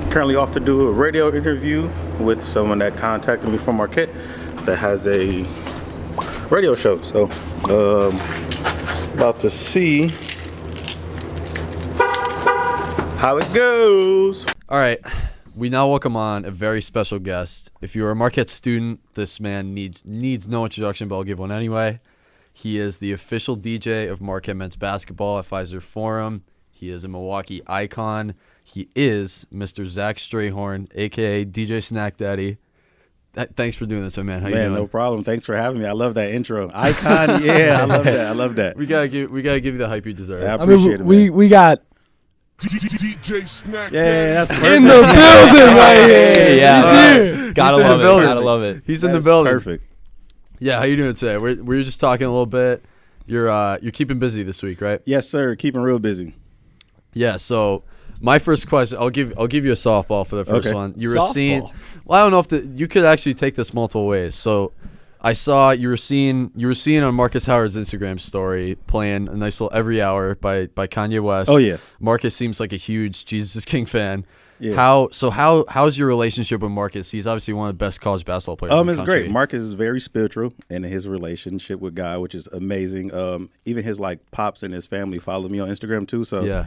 currently off to do a radio interview with someone that contacted me from Marquette that has a radio show. So, about to see how it goes. All right. We now welcome on a very special guest. If you're a Marquette student, this man needs no introduction, but I'll give one anyway. He is the official DJ of Marquette men's basketball at Pfizer Forum. He is a Milwaukee icon. He is Mr. Zach Strayhorn, a.k.a. DJ Snack Daddy. Thanks for doing this, my man. How you doing? No problem. Thanks for having me. I love that intro. Icon, yeah, I love that. We gotta give you the hype you deserve. I appreciate it, man. We got DJ Snack. Yeah, that's perfect. in the building right here. Yeah, he's here. Gotta love it. He's in the building. Perfect. Yeah, how you doing today? We're just talking a little bit. You're keeping busy this week, right? Yes, sir. Keeping real busy. Yeah. So my first question, I'll give you a softball for the first one. You were seeing. Well, I don't know if you could actually take this multiple ways. So I saw you were seeing on Marcus Howard's Instagram story playing a nice little Every Hour by Kanye West. Oh yeah. Marcus seems like a huge Jesus is King fan. Yeah. How's your relationship with Marcus? He's obviously one of the best college basketball players in the it's country. great. Marcus is very spiritual in his relationship with God, which is amazing. Even his pops and his family follow me on Instagram too. So yeah.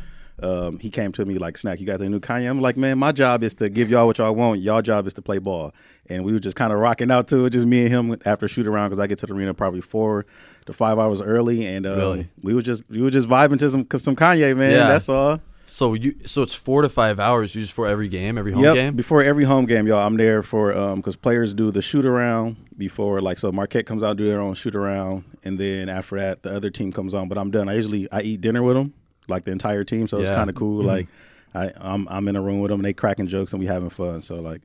He came to me like, Snack, you got the new Kanye? I'm like, man, my job is to give y'all what y'all want. Y'all job is to play ball. And we were just kind of rocking out to it, just me and him after shoot around, because I get to the arena probably 4 to 5 hours early. And really? we were just vibing to some Kanye, man. Yeah. That's all. So it's 4 to 5 hours used for every home game? Before every home game, y'all. I'm there for because players do the shoot around before, so Marquette comes out, do their own shoot around, and then after that, the other team comes on. But I'm done. I eat dinner with them, like the entire team, so it's kind of cool. Mm-hmm. I'm in a room with them, and they cracking jokes, and we having fun. So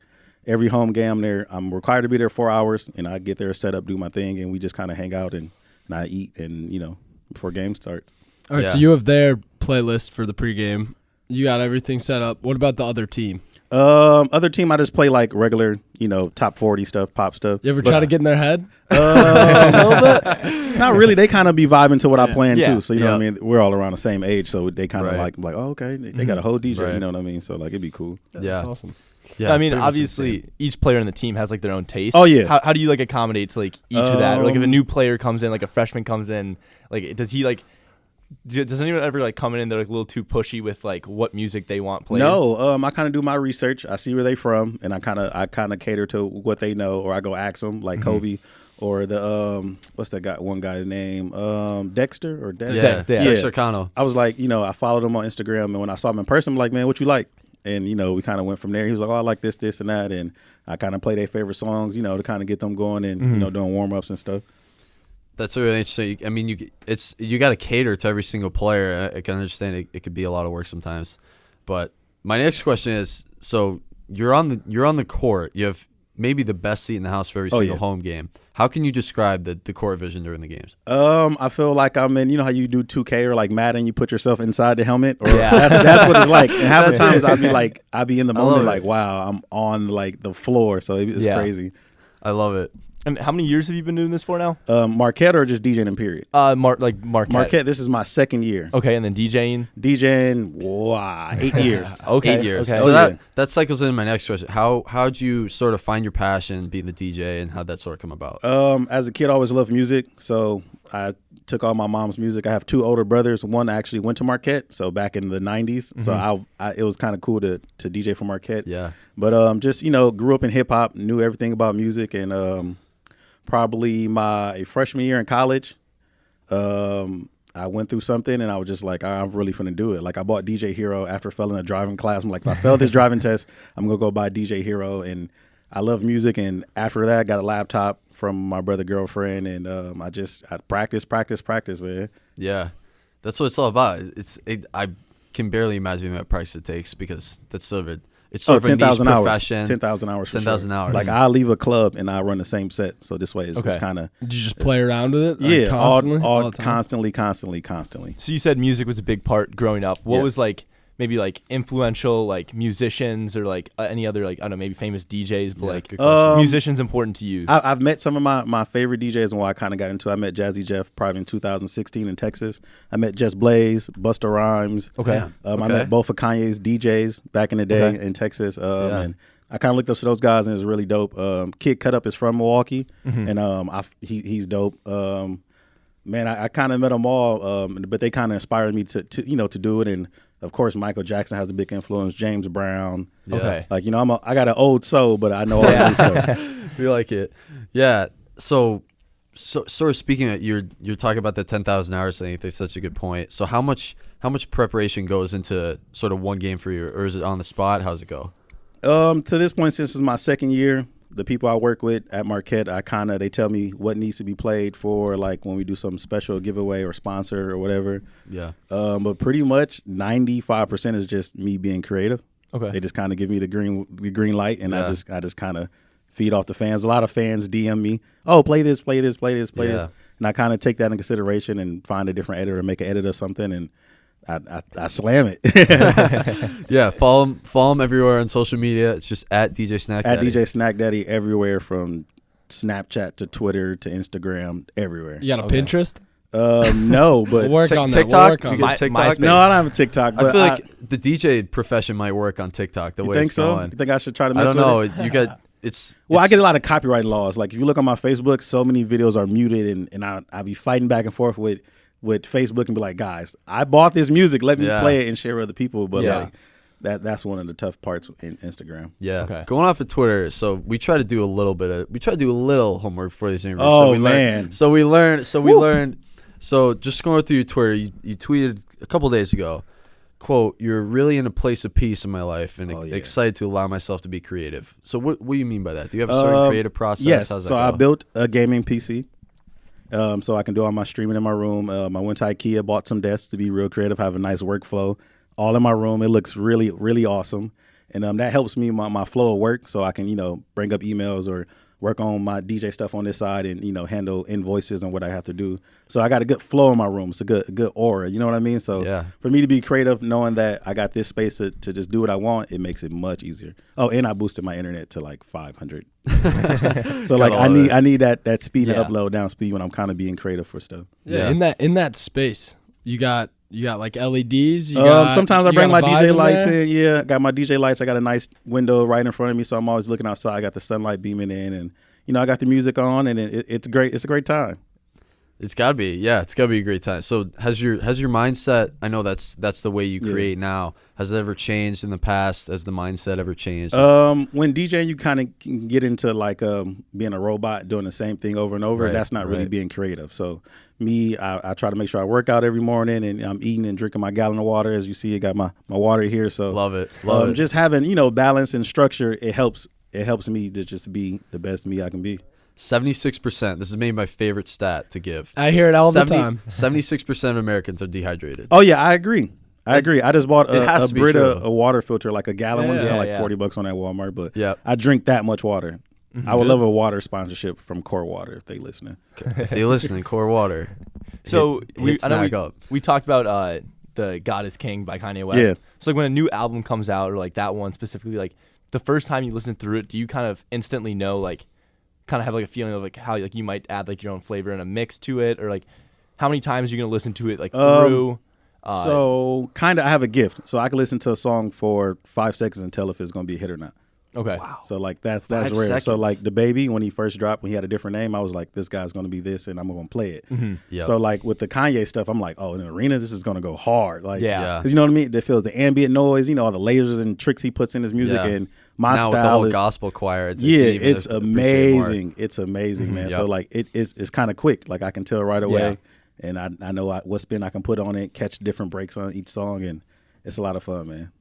every home game I'm there, I'm required to be there 4 hours, and I get there, set up, do my thing, and we just kind of hang out and I eat, and before game starts. All right, so you have their playlist for the pregame. You got everything set up. What about the other team? Other team, I just play regular, top 40 stuff, pop stuff. You ever try to get in their head? A little bit. Not really. They kind of be vibing to what I'm playing too. So you know what I mean. We're all around the same age, so they kind of like, oh okay, they got a whole DJ. Right. You know what I mean? So it'd be cool. Yeah, Yeah. that's awesome. Yeah, I mean, obviously, each player on the team has their own taste. Oh yeah. How do you accommodate to each of that? Or if a new player comes in, a freshman comes in, does he does anyone ever come in and they're a little too pushy with what music they want played? No, I kind of do my research. I see where they from, and I kind of cater to what they know, or I go ask them, Kobe, or the what's that guy? One guy's name, Dexter or Dexter Cano. I was I followed him on Instagram, and when I saw him in person, I'm like, man, what you like? And we kind of went from there. He was like, oh, I like this, and that, and I kind of play their favorite songs, to kind of get them going and doing warm ups and stuff. That's really interesting. I mean, you got to cater to every single player. I can understand it could be a lot of work sometimes. But my next question is: so you're on the court. You have maybe the best seat in the house for every single home game. How can you describe the court vision during the games? I feel like I'm in. You know how you do 2K or Madden, you put yourself inside the helmet. Or that's what it's like. And half the times I'd be in the moment wow, I'm on the floor. So it's crazy. I love it. And how many years have you been doing this for now? Marquette or just DJing in period? Marquette. Marquette, this is my second year. Okay, and then DJing? 8 years. Okay. 8 years. Okay. So that cycles into my next question. How'd you sort of find your passion being the DJ, and how'd that sort of come about? As a kid, I always loved music, so I took all my mom's music. I have 2 older brothers. One actually went to Marquette, so back in the 90s. Mm-hmm. So it was kind of cool to DJ for Marquette. Yeah. But just, grew up in hip-hop, knew everything about music, and probably my freshman year in college, I went through something, and I was just like, I'm really finna do it. I bought DJ Hero after failing a driving class. I'm like, if I fail this driving test, I'm going to go buy DJ Hero. And I love music, and after that, I got a laptop from my brother girlfriend, and I practice, man. Yeah, that's what it's all about. I can barely imagine what practice it takes, because that's sort of it's sort of a niche 10,000 hours. profession. 10,000 hours. 10,000 hours. I leave a club and I run the same set, so this way it's kind of. Did you just play around with it? Yeah, constantly, all constantly. So you said music was a big part growing up. What was maybe like influential like musicians or like any other like I don't know maybe famous DJs, but like good question. musicians important to you? I've met some of my favorite DJs and what I kind of got into. I met Jazzy Jeff probably in 2016 in Texas. I met Just Blaze, Busta Rhymes. Okay. I met both of Kanye's DJs back in the day in Texas. And I kind of looked up to those guys and it was really dope. Kid Cut Up is from Milwaukee, and he's dope. Man, I kind of met them all, but they kind of inspired me to do it. And of course, Michael Jackson has a big influence. James Brown. Okay. Like I got an old soul, but I know all the new stuff. We like it. Yeah. So sort of speaking of, you're talking about the 10,000 hours thing. I think that's such a good point. So how much preparation goes into sort of one game for you, or is it on the spot? How's it go? To this point, since it's my second year, the people I work with at Marquette, they tell me what needs to be played for, like when we do some special giveaway or sponsor or whatever. Yeah. But pretty much 95% is just me being creative. Okay. They just kind of give me the green light, and Yeah. I just kind of feed off the fans. A lot of fans DM me, "Oh, play this, play this, play this, play this," and I kind of take that into consideration and find a different editor, make an edit of something, and I slam it. Yeah, follow him everywhere on social media. It's just at DJ Snack At Daddy. DJ Snack Daddy everywhere, from Snapchat to Twitter to Instagram, everywhere. You got a Pinterest? No, but We'll work on that. TikTok? We'll work on You that. get TikTok? MySpace. no, I don't have a TikTok. But I feel like the DJ profession might work on TikTok the you way think it's so? going. You think I should try to I mess don't with know. it? You got it's. Well, I it's- get a lot of copyright laws. Like if you look on my Facebook, so many videos are muted, and I be fighting back and forth with Facebook and be like, guys, I bought this music. Let me Yeah. play it and share with other people. But Yeah. like that's one of the tough parts in Instagram. Yeah. Okay. Going off of Twitter, so we try to do a little homework for these interviews. Oh, so man. We learned. So just going through your Twitter, you tweeted a couple days ago, quote, "You're really in a place of peace in my life and Oh, yeah. excited to allow myself to be creative." So what do you mean by that? Do you have a certain creative process? Yes. How's that So I go? built a gaming PC. So I can do all my streaming in my room. I went to IKEA, bought some desks to be real creative, have a nice workflow, all in my room. It looks really, really awesome. And that helps me, my flow of work, so I can, bring up emails or work on my DJ stuff on this side and, handle invoices and what I have to do. So I got a good flow in my room. It's a good aura, you know what I mean? So Yeah. for me to be creative, knowing that I got this space to just do what I want, it makes it much easier. Oh, and I boosted my internet to like 500. So like all of I need that speed Yeah. and upload down speed when I'm kind of being creative for stuff. Yeah. Yeah. In that space, you got like LEDs. You got, Sometimes I you bring got my a vibe DJ in lights there? in. Yeah, got my DJ lights. I got a nice window right in front of me, so I'm always looking outside. I got the sunlight beaming in, and I got the music on, and it's great. It's a great time. It's gotta be, yeah. It's gotta be a great time. So has your mindset? I know that's the way you Yeah. create now. Has it ever changed in the past? Has the mindset ever changed? When DJing, you kind of can get into like being a robot doing the same thing over and over. Right, That's not really right. being creative. So me, I try to make sure I work out every morning, and I'm eating and drinking my gallon of water. As you see, I got my water here. So Love it. Love it. Just having balance and structure, it helps me to just be the best me I can be. 76%. This is maybe my favorite stat to give. I hear it all the time. 76% of Americans are dehydrated. Oh yeah, I agree. I just bought It a has to be Brita, true. a water filter, like a gallon one. It's Yeah, like yeah. $40 on that Walmart, but Yeah. I drink that much water. I would good. love a water sponsorship from Core Water if they listening. If they listening, Core Water. So hit I know Snack Up. we talked about the God Is King by Kanye West. Yeah. So like when a new album comes out, or like that one specifically, like the first time you listen through it, do you kind of instantly know, like, kind of have like a feeling of like how like you might add like your own flavor and a mix to it, or like how many times you're gonna listen to it like through? So kind of, I have a gift, so I can listen to a song for 5 seconds and tell if it's gonna be a hit or not. Okay. So like that's 5 rare. So seconds. like the baby, when he first dropped, when he had a different name, I was like, this guy's gonna be this, and I'm gonna play it. Yep. So like with the Kanye stuff, I'm like, oh, in the arena, this is gonna go hard. Like, Yeah. Yeah. 'cause you know what I mean? That feels the ambient noise, all the lasers and tricks he puts in his music, Yeah. and my now with the style whole is gospel choir, it's yeah, even it's appreciate more. amazing. It's amazing, man. Yep. So like it's kind of quick. Like I can tell right away, Yeah. and I know what spin I can put on it, catch different breaks on each song, and it's a lot of fun, man.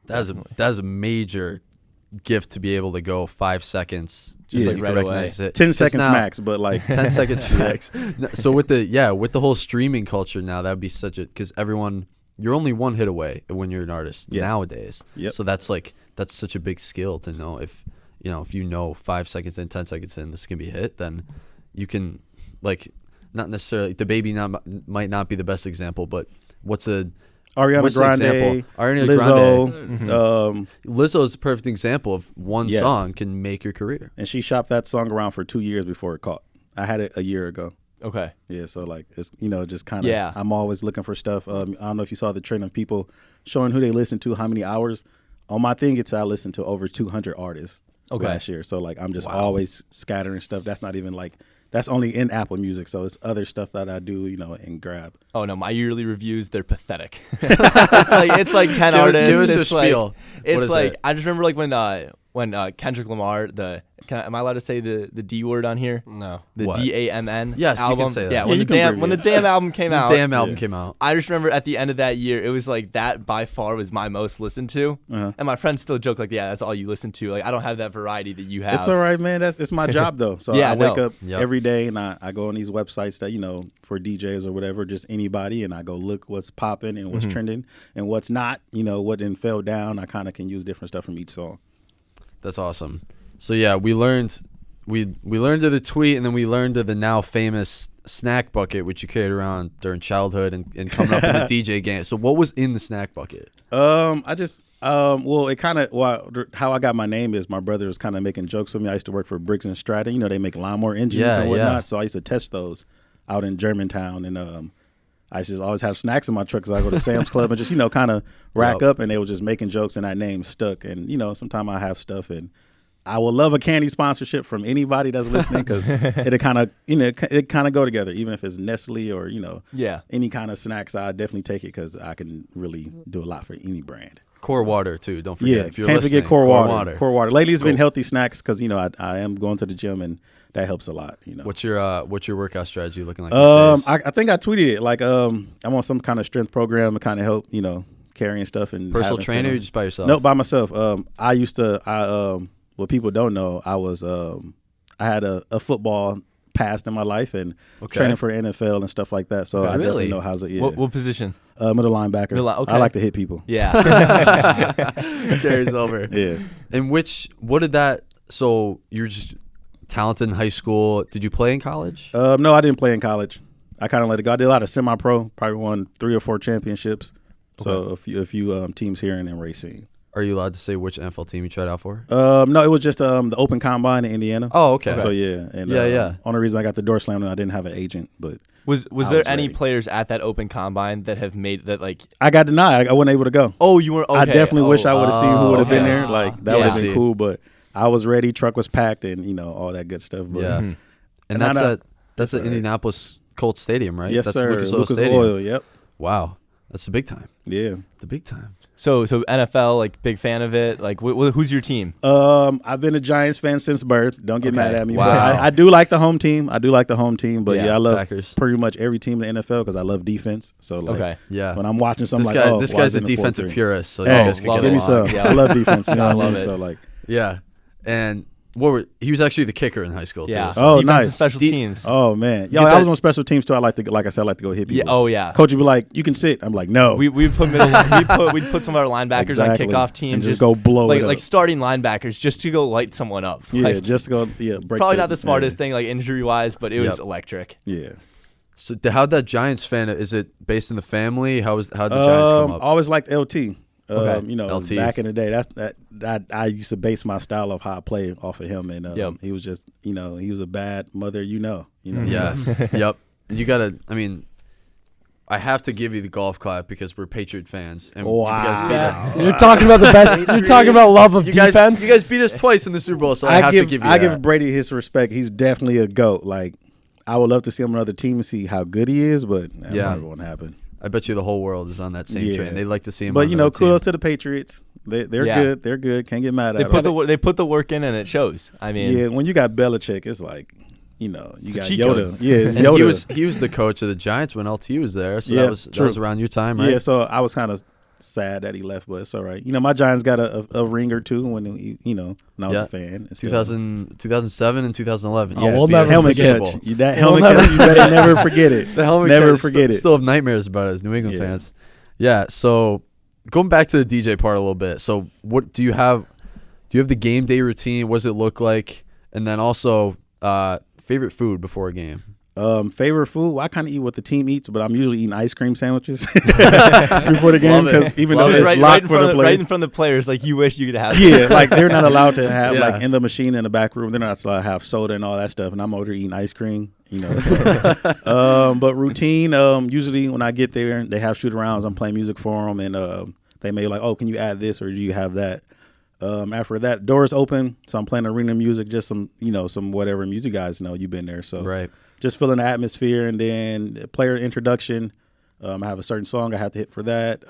That is a major gift to be able to go 5 seconds. Just Yeah. like Right recognize it. 10 'Cause seconds now- max, but like 10 seconds max. So with the whole streaming culture now, that would be such a, because you're only one hit away when you're an artist Yes. nowadays. Yep. So that's such a big skill to know if 5 seconds in, 10 seconds in, this can be a hit, then you can, like, not necessarily, the baby might not be the best example, but what's a Ariana what's the Grande, example? Ariana Lizzo, Grande. Lizzo is a perfect example of one Yes. song can make your career. and she shopped that song around for 2 years before it caught. I had it a year ago. Okay. Yeah, so like it's just kind of. Yeah. I'm always looking for stuff. I don't know if you saw the trend of people showing who they listen to, how many hours. On my thing, I listened to over 200 artists last year. So like I'm just always scattering stuff. That's not even like that's only in Apple Music. So it's other stuff that I do, in Grab. Oh no, my yearly reviews, they're pathetic. it's like 10 artists. Give us a It's like, spiel. What it's is like it? I just remember like when Kendrick Lamar, am I allowed to say the D word on here? No. The What? DAMN Yes, you can album. say that. Yeah, Yeah, when you the can damn when the damn album came out. Damn album came out. I just remember at the end of that year, it was like that by far was my most listened to. Uh-huh. And my friends still joke like, yeah, that's all you listen to. Like I don't have that variety that you have. It's all right, man. It's my job though. So Yeah, I wake no. up every day and I go on these websites that for DJs or whatever, just anybody, and I go look what's popping and what's trending and what's not. What didn't fell down. I kind of can use different stuff from each song. That's awesome. So yeah, we learned of the tweet, and then we learned of the now famous snack bucket, which you carried around during childhood and coming up in the DJ game. So what was in the snack bucket? I just it kind of how I got my name is my brother was kind of making jokes with me. I used to work for Briggs and Stratton. They make lawnmower engines Yeah, and whatnot. yeah. So I used to test those out in Germantown, and I just always have snacks in my truck because I go to Sam's Club and just kind of rack up, and they were just making jokes, and that name stuck. And sometimes I have stuff, and I would love a candy sponsorship from anybody that's listening because it kind of it kind of go together, even if it's Nestle or any kind of snacks. I definitely take it because I can really do a lot for any brand. Core water too. Don't forget. Yeah, if you're can't listening, forget core water. Core water. Lately, it's Cool. been healthy snacks because I am going to the gym and that helps a lot. What's your workout strategy looking like these days? I think I tweeted it like I'm on some kind of strength program to kind of help carrying stuff and Personal having trainer, stuff. or just by yourself? No, by myself. What people don't know, I had a football past in my life and training for the NFL and stuff like that. So I definitely know how to. Yeah. What position? Middle linebacker. Okay. I like to hit people. Yeah. Carries over. Yeah. And what did that? So you're just talented in high school. Did you play in college? No, I didn't play in college. I kind of let it go. I did a lot of semi-pro. Probably won 3 or 4 championships. So a few teams here in Racine. Are you allowed to say which NFL team you tried out for? No, it was just the Open Combine in Indiana. Oh, okay. So yeah, and yeah. Only reason I got the door slammed, I didn't have an agent, but Was I there was any ready. players at that Open Combine that have made that like? I got denied. I wasn't able to go. Oh, you were. Okay. I definitely wish I would have seen who would have been okay. there. Like that Yeah. would have See. been cool, but I was ready. Truck was packed, and all that good stuff. But Yeah. Mhm. And And that's that's at all right. Indianapolis Colts Stadium, right? yes, That's sir. Lucas Oil Lucas Stadium. Oil. Yep. Wow, that's the big time. Yeah. The big time. So NFL, like big fan of it. Like, who's your team? I've been a Giants fan since birth. Don't get mad at me. Wow. But I do like the home team. But Yeah, I love Packers. pretty much every team in the NFL because I love defense. So like Okay. Yeah. when I'm watching something This why guy's is a it in the defensive 4-3? purist, so Hey, you guys could love get give me along. some. Yeah. I love defense. You know I what I love mean? it. So like, Yeah. And he was actually the kicker in high school too. Yeah. So Oh, Defense nice. and special teams. oh man, Get I that- was on special teams too. Like I said, I like to go hit Yeah. people. Oh yeah. Coach would be like, "You can sit." I'm like, "No." We put we'd put some of our linebackers Exactly. on kickoff teams and just go blow like it up. like starting linebackers just to go light someone up. Yeah, Like, just to go. Yeah, break probably not the smartest thing like injury wise, but it was Yep. electric. Yeah. So how'd that Giants fan? Is it based in the family? How'd the Giants come I up? always liked LT. Okay. LT. Back in the day, that I used to base my style of how I play off of him, and Yep. he was just, he was a bad mother, Yeah. Yep. You gotta. I mean, I have to give you the golf clap because we're Patriot fans, and you guys beat us. You're talking about the best. You're talking about love of You guys defense. beat us twice in the Super Bowl, so I have to give you I that. give Brady his respect. He's definitely a GOAT. Like, I would love to see him on another team and see how good he is, but that probably won't happen. I bet you the whole world is on that same Yeah. train. They'd like to see him. But on another team. kudos to the Patriots. They're Yeah. good. They're good. Can't get mad They at put them. they put the work in and it shows. I mean, Yeah, when you got Belichick, it's like, you It's a got cheat Yoda. code. Yeah, it's And Yoda. he was the coach of the Giants when LT was there, so Yeah, that was true. around your time, right? Yeah, so I was kind of sad that he left, but it's all right. My Giants got a ring or two when when I was Yeah. a fan. It's 2007 and 2011. Oh, we'll beat never us in helmet the Super catch. Bowl. That We'll helmet never- catch, you better never forget it. The helmet Never catch, forget it. Still have nightmares about it as New England Yeah. fans. Yeah. So going back to the DJ part a little bit. So what do you have? Do you have the game day routine? What does it look like? And then also favorite food before a game. Favorite food? Well, I kind of eat what the team eats, but I'm usually eating ice cream sandwiches before the game because even though it's locked for the players. Right in front of the players, like you wish you could have. Yeah, like they're not allowed to have Yeah. like in the machine in the back room. They're not allowed to have soda and all that stuff, and I'm over there eating ice cream. So. But routine. Usually when I get there, they have shoot arounds. I'm playing music for them, and they may like, oh, can you add this or do you have that? After that, doors open, so I'm playing arena music, just some whatever music guys know. You've been there, so Right. just feeling the atmosphere, and then player introduction. I have a certain song I have to hit for that.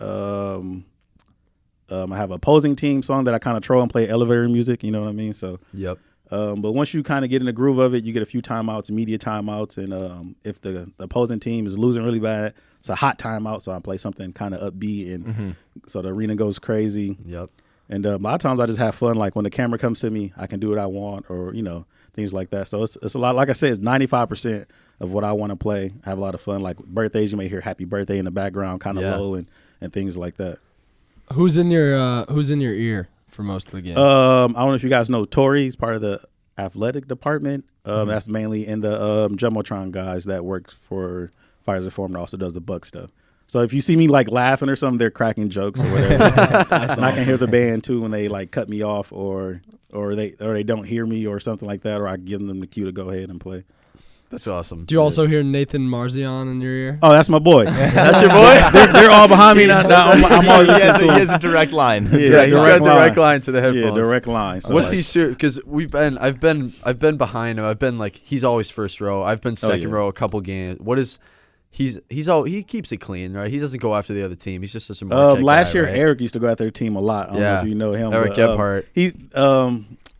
I have a opposing team song that I kind of troll and play elevator music. You know what I mean? So Yep. but once you kind of get in the groove of it, you get a few timeouts, immediate timeouts, and if the opposing team is losing really bad, it's a hot timeout. So I play something kind of upbeat, and so the arena goes crazy. Yep. And a lot of times I just have fun. Like when the camera comes to me, I can do what I want, or things like that. So it's a lot. Like I said, it's 95% of what I want to play. I have a lot of fun. Like birthdays, you may hear "Happy Birthday" in the background, kind of low, and things like that. Who's in your ear for most of the game? I don't know if you guys know Tori. He's part of the athletic department. That's mainly in the Jumbotron guys that works for Fires Reform and also does the Buck stuff. So if you see me like laughing or something, they're cracking jokes or whatever. And I can hear the band too when they like cut me off or they don't hear me or something like that, or I give them the cue to go ahead and play. That's awesome. Do you also hear Nathan Marzion in your ear? Oh, that's my boy. That's your boy? they're all behind me now. I'm always listening to He him. has a direct line. Yeah, he's got a direct line to the headphones. Yeah, direct line. So What's he shoot? Because I've been behind him. I've been like he's always first row. I've been second row a couple games. What is he keeps it clean, right? He doesn't go after the other team. He's just such a Marquette last guy, year right? Eric used to go after their team a lot. I don't know if you know him. Eric Gebhardt.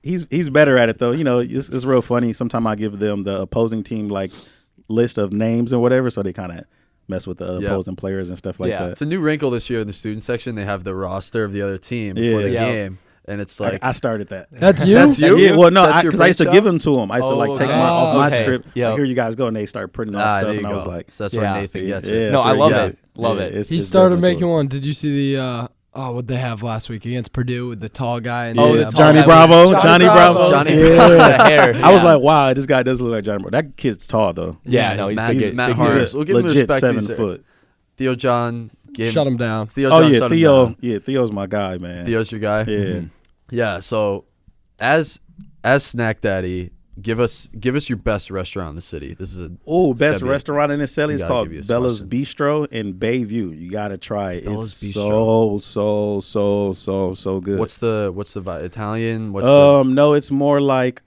He's better at it though. It's real funny. Sometimes I give them the opposing team like list of names and whatever, so they kind of mess with the opposing players and stuff like that. It's a new wrinkle this year in the student section. They have the roster of the other team before the game, and it's like I started that. That's you? That's you? Yeah, well, no, That's your because I used to brainchild? give them to them. I used to like take them off my script. Yep. Here you guys go, and they start putting on stuff, there and you I go. was like, So that's where Nathan gets it. No, that's I where love he it. gets Love Yeah, it. it's- He it's started definitely making cool. one. Did you see the what'd they have last week against Purdue with the tall guy? And Oh, the, the tall Johnny guy Bravo. was- Johnny Bravo. Johnny Yeah. The hair. I was yeah. like, wow, this guy does look like Johnny Bravo. That kid's tall though. Yeah, no, he's Matt, big. Matt big Harms. dude. He's We'll give him the legit respect. 7 He's foot. Theo John gave shut him down. Theo Oh John yeah, shut him Theo. down. Yeah, Theo's my guy, man. Theo's your guy. Yeah. Yeah. So, as Snack Daddy, give us your best restaurant in the city. This is Oh, it's best gotta be- restaurant in the city is gotta called give you this Bella's question. Bistro in Bayview. You gotta try it. Bella's It's Bistro. so good. What's the Italian? What's No, it's more like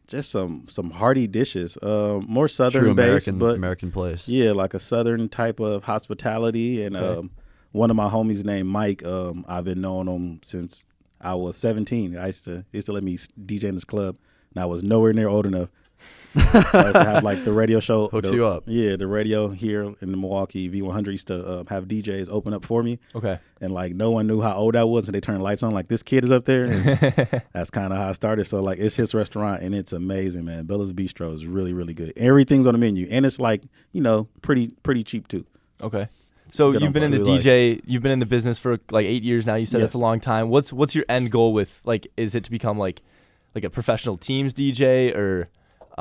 just some hearty dishes. More the true southern based, but American place? yeah, like a southern type of hospitality. And one of my homies named Mike. I've been knowing him since I was 17. I used to let me DJ in this club, and I was nowhere near old enough. So I used to have like the radio show. Hooks you up. Yeah, the radio here in Milwaukee, V100 used to have DJs open up for me. Okay. And like no one knew how old I was, and they turned lights on. Like this kid is up there. And that's kind of how I started. So like it's his restaurant, and it's amazing, man. Bella's Bistro is really really good. Everything's on the menu, and it's like pretty cheap too. Okay. So Good you've on been in the what we DJ, you've been in the business for like 8 years now. You said that's a Yes. long time. What's your end goal with like? Is it to become like a professional teams DJ or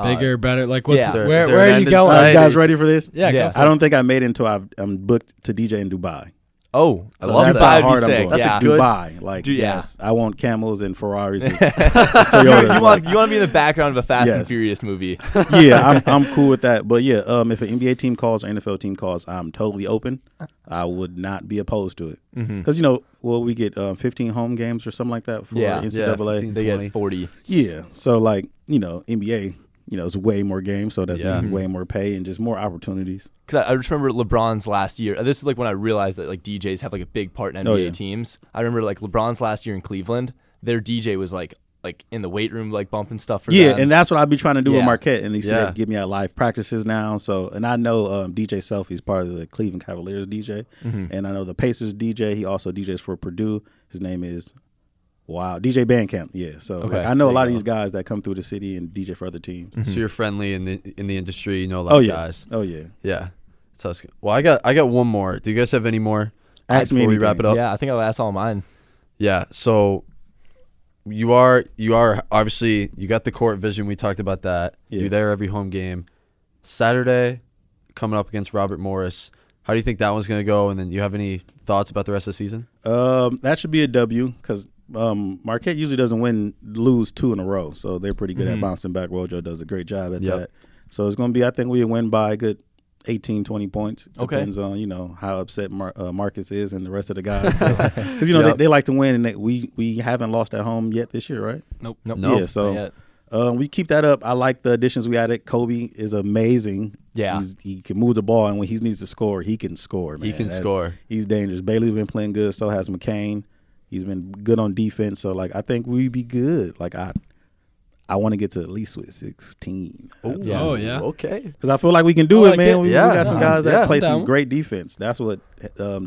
Bigger, better. Like, what's yeah. where Is there are an you end in going? sight? You guys ready for this? Yeah, Yeah. go for I it. don't think I made it until I'm booked to DJ in Dubai. Oh, I love that's that. how Dubai would hard be I'm sick. going. That's a yeah. good- Dubai, like Dude, yeah. yes, I want camels and Ferraris. And you, Toyotas, want to be in the background of a Fast and Yes. Furious movie. yeah, I'm cool with that. But yeah, if an NBA team calls or NFL team calls, I'm totally open. I would not be opposed to it because we get 15 home games or something like that for Yeah. NCAA. 15. They 20. get 40. Yeah, so like NBA, it's way more games, so that's Yeah. way more pay and just more opportunities. Because I just remember LeBron's last year. This is like when I realized that like DJs have like a big part in NBA Oh, yeah. teams. I remember like LeBron's last year in Cleveland. Their DJ was like in the weight room like bumping stuff for Yeah, them. and that's what I'd be trying to do with Yeah. Marquette, and he said Yeah. give me at live practices now. So, and I know DJ Selfie's part of the Cleveland Cavaliers DJ, and I know the Pacers DJ. He also DJs for Purdue. His name is DJ Bandcamp. Yeah, so Okay, like, I know a there lot you of these guys that come through the city and DJ for other teams. So you're friendly in the industry. You know a lot Oh of yeah, guys. oh yeah. Yeah. That's how it's good. Well, I got one more. Do you guys have any more? Ask me before we anything. wrap it up. Yeah, I think I'll ask all mine. Yeah. So you are obviously you got the court vision. We talked about that. Yeah. You're there every home game. Saturday, coming up against Robert Morris. How do you think that one's going to go? And then you have any thoughts about the rest of the season? That should be a W because Marquette usually doesn't lose 2 in a row, so they're pretty good at bouncing back. Wojo does a great job at that. So it's going to be, I think we win by a good 18, 20 points. Okay. Depends on, how upset Marcus is and the rest of the guys. Because, they like to win, and we haven't lost at home yet this year, right? Nope. Yeah, so we keep that up. I like the additions we added. Kobe is amazing. Yeah. He can move the ball, and when he needs to score, he can score, man. He can score. He's dangerous. Bailey's been playing good. So has McCain. He's been good on defense. So, I think we'd be good. I want to get to at least with 16. Oh, yeah. Okay. Because I feel like we can do it, man. We got some guys that play some down. great defense. That's what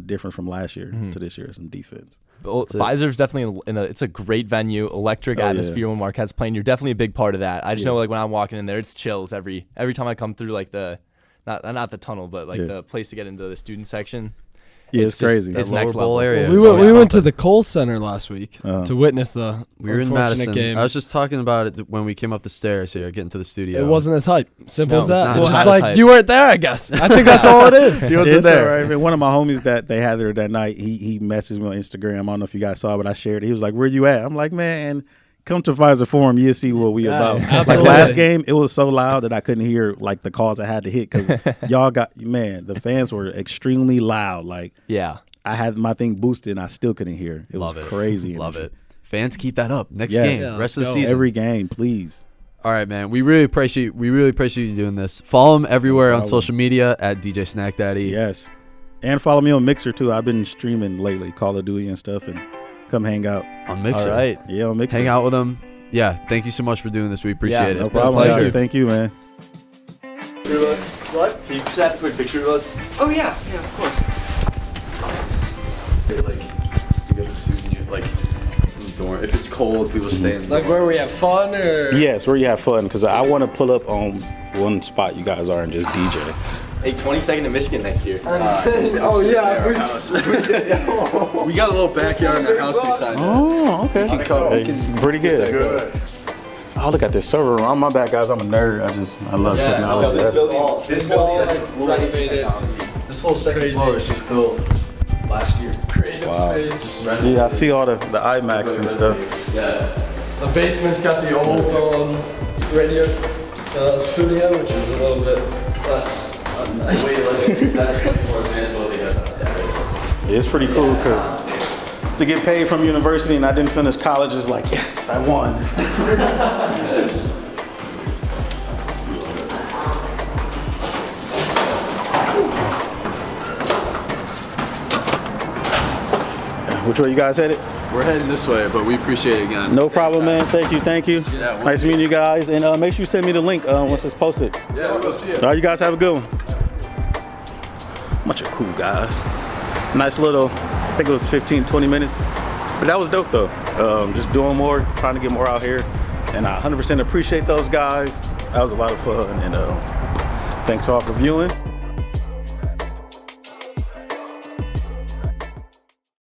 different from last year to this year, some defense. Well, Pfizer's definitely it's a great venue, electric atmosphere when Marquette's playing. You're definitely a big part of that. I just know when I'm walking in there, it's chills every time I come through the not the tunnel, but the place to get into the student section. Yeah, it's crazy. It's Lower next bowl level. area. We went to the Kohl Center last week to witness the We were in unfortunate Madison. game. I was just talking about it when we came up the stairs here, getting to the studio. It wasn't as hype. Simple No, as it's that. not. It's It's just not as like hype. you weren't there, I guess. I think that's all it is. He wasn't It's there. all right, man. One of my homies that they had there that night, he messaged me on Instagram. I don't know if you guys saw it, but I shared it. He was like, "Where you at?" I'm like, "Man, come to Pfizer Forum. You'll see what we about." absolutely. Last game, it was so loud that I couldn't hear the calls I had to hit because y'all the fans were extremely loud. Yeah. I had my thing boosted and I still couldn't hear. It Love was it. crazy. Love energy. it. Fans, keep that up. Next Yes. game, Yeah, rest of the go. season. Every game, please. All right, man. We really appreciate you doing this. Follow him everywhere No on problem. social media at DJ Snack Daddy. Yes. And follow me on Mixer too. I've been streaming lately, Call of Duty and stuff, and come hang out. On Mixer. All right. Yeah, on Mixer. Hang out with him. Yeah, thank you so much for doing this. We appreciate it. no No It's been a problem, pleasure. guys. Thank you, man. What? Can you snap a quick picture of us? Oh yeah, of course. You got the suit and you if it's cold, people stay in. Like where we have fun or Yes, where you have fun, because I want to pull up on one spot you guys are and just DJ. Hey, 22nd in Michigan next year. oh yeah, We got a little backyard in our house we signed. Oh, okay. Hey, pretty good. Oh, look at this server room. My bad, guys. I'm a nerd. I love technology. This renovated. This whole second floor is just built last year. Creative space. Yeah, I see all the IMAX and stuff. The basement's got the old radio studio, which is a little bit less nice. That's more advanced than what they got downstairs. It's pretty cool because to get paid from university and I didn't finish college is like, yes, I won. Which way you guys headed? We're heading this way, but we appreciate it again. No problem, man. Thank you. Yeah, we'll Nice see meeting you guys. And make sure you send me the link once it's posted. Yeah, we'll see you. All right, you guys have a good one. Bunch of cool guys. Nice little, I think it was 15, 20 minutes. But that was dope though. Just doing more, trying to get more out here. And I 100% appreciate those guys. That was a lot of fun. And thanks all for viewing.